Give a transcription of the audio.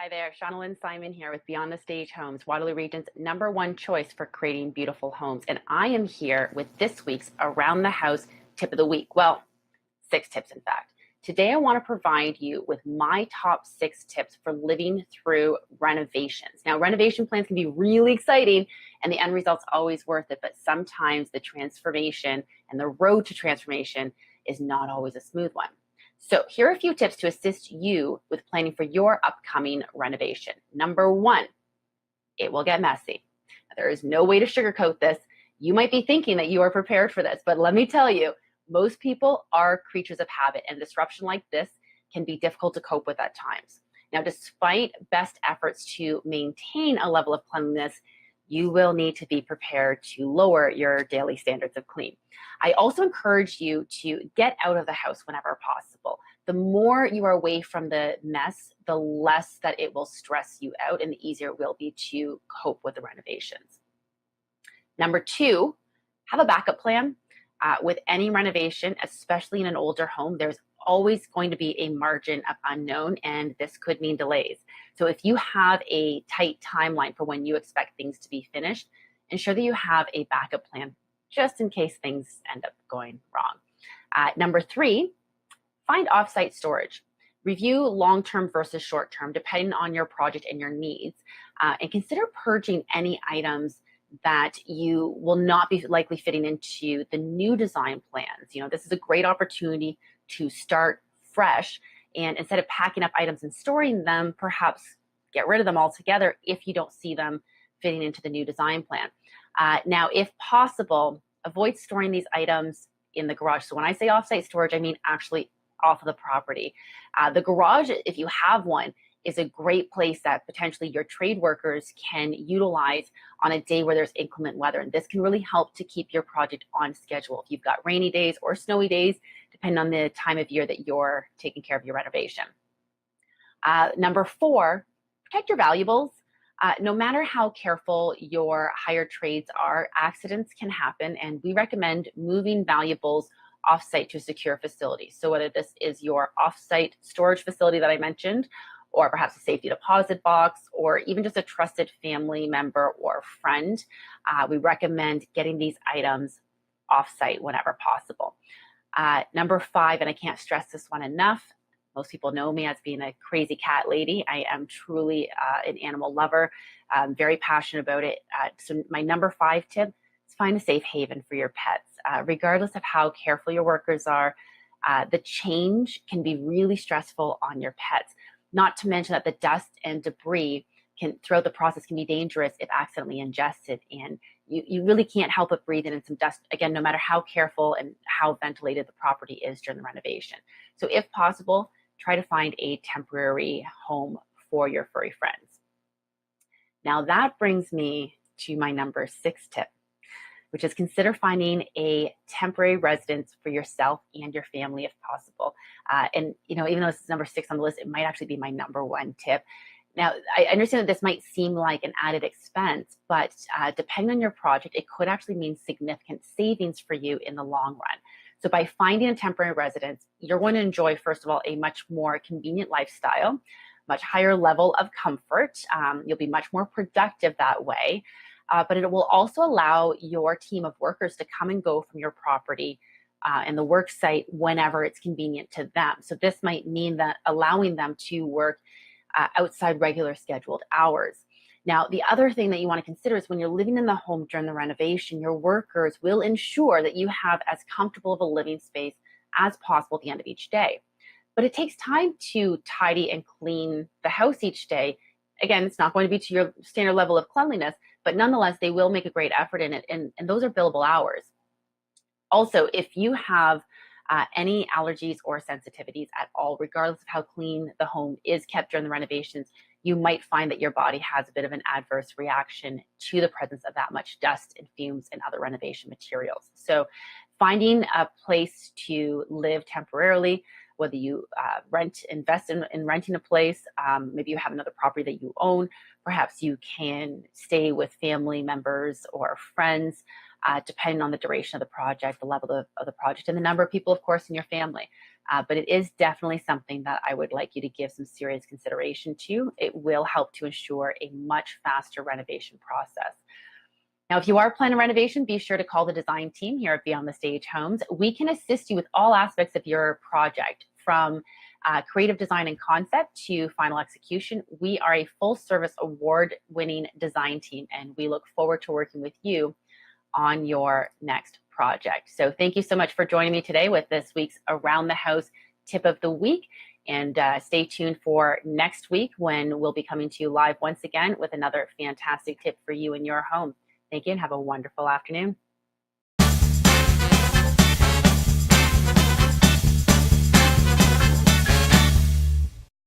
Hi there, Shauna Lynn here with Beyond the Stage Homes, Waterloo Region's #1 choice for creating beautiful homes. And I am here with this week's Around the House tip of the week. Well, 6 tips, in fact. Today, I want to provide you with my top 6 tips for living through renovations. Now, renovation plans can be really exciting and the end result's always worth it, but sometimes the transformation and the road to transformation is not always a smooth one. So here are a few tips to assist you with planning for your upcoming renovation. Number 1, it will get messy. Now, there is no way to sugarcoat this. You might be thinking that you are prepared for this, but let me tell you, most people are creatures of habit, and disruption like this can be difficult to cope with at times. Now, despite best efforts to maintain a level of cleanliness, you will need to be prepared to lower your daily standards of clean. I also encourage you to get out of the house whenever possible. The more you are away from the mess, the less that it will stress you out and the easier it will be to cope with the renovations. Number 2, have a backup plan. With any renovation, especially in an older home, there's always going to be a margin of unknown, and this could mean delays. So if you have a tight timeline for when you expect things to be finished, ensure that you have a backup plan just in case things end up going wrong. Number 3, find offsite storage. Review long-term versus short-term, depending on your project and your needs, and consider purging any items that you will not be likely fitting into the new design plans. This is a great opportunity to start fresh, and instead of packing up items and storing them, perhaps get rid of them altogether if you don't see them fitting into the new design plan. Now, if possible, avoid storing these items in the garage. So when I say offsite storage, I mean actually off of the property. The garage, if you have one, is a great place that potentially your trade workers can utilize on a day where there's inclement weather. And this can really help to keep your project on schedule if you've got rainy days or snowy days, depending on the time of year that you're taking care of your renovation. Number 4, protect your valuables. No matter how careful your hired trades are, accidents can happen, and we recommend moving valuables offsite to a secure facility. So whether this is your offsite storage facility that I mentioned, or perhaps a safety deposit box, or even just a trusted family member or friend, we recommend getting these items offsite whenever possible. Number 5, and I can't stress this one enough, most people know me as being a crazy cat lady. I am truly an animal lover. I'm very passionate about it. So my number 5 tip is find a safe haven for your pets. Regardless of how careful your workers are, the change can be really stressful on your pets. Not to mention that the dust and debris throughout the process can be dangerous if accidentally ingested, and you really can't help but breathe in some dust, again, no matter how careful and how ventilated the property is during the renovation. So if possible, try to find a temporary home for your furry friends. Now that brings me to my number 6 tip, which is consider finding a temporary residence for yourself and your family if possible. And even though this is number 6 on the list, it might actually be my number 1 tip. Now, I understand that this might seem like an added expense, but depending on your project, it could actually mean significant savings for you in the long run. So by finding a temporary residence, you're going to enjoy, first of all, a much more convenient lifestyle, much higher level of comfort. You'll be much more productive that way. But it will also allow your team of workers to come and go from your property and the work site whenever it's convenient to them. So this might mean that allowing them to work outside regular scheduled hours. Now, the other thing that you want to consider is when you're living in the home during the renovation, your workers will ensure that you have as comfortable of a living space as possible at the end of each day. But it takes time to tidy and clean the house each day. Again, it's not going to be to your standard level of cleanliness, but nonetheless, they will make a great effort in it, and those are billable hours. Also, if you have any allergies or sensitivities at all, regardless of how clean the home is kept during the renovations, you might find that your body has a bit of an adverse reaction to the presence of that much dust and fumes and other renovation materials. So finding a place to live temporarily, whether you invest in renting a place, maybe you have another property that you own, perhaps you can stay with family members or friends, depending on the duration of the project, the level of the project, and the number of people, of course, in your family. But it is definitely something that I would like you to give some serious consideration to. It will help to ensure a much faster renovation process. Now, if you are planning a renovation, be sure to call the design team here at Beyond the Stage Homes. We can assist you with all aspects of your project, from creative design and concept to final execution. We are a full service award-winning design team, and we look forward to working with you on your next project. So thank you so much for joining me today with this week's Around the House Tip of the Week. And stay tuned for next week when we'll be coming to you live once again with another fantastic tip for you in your home. Thank you and have a wonderful afternoon.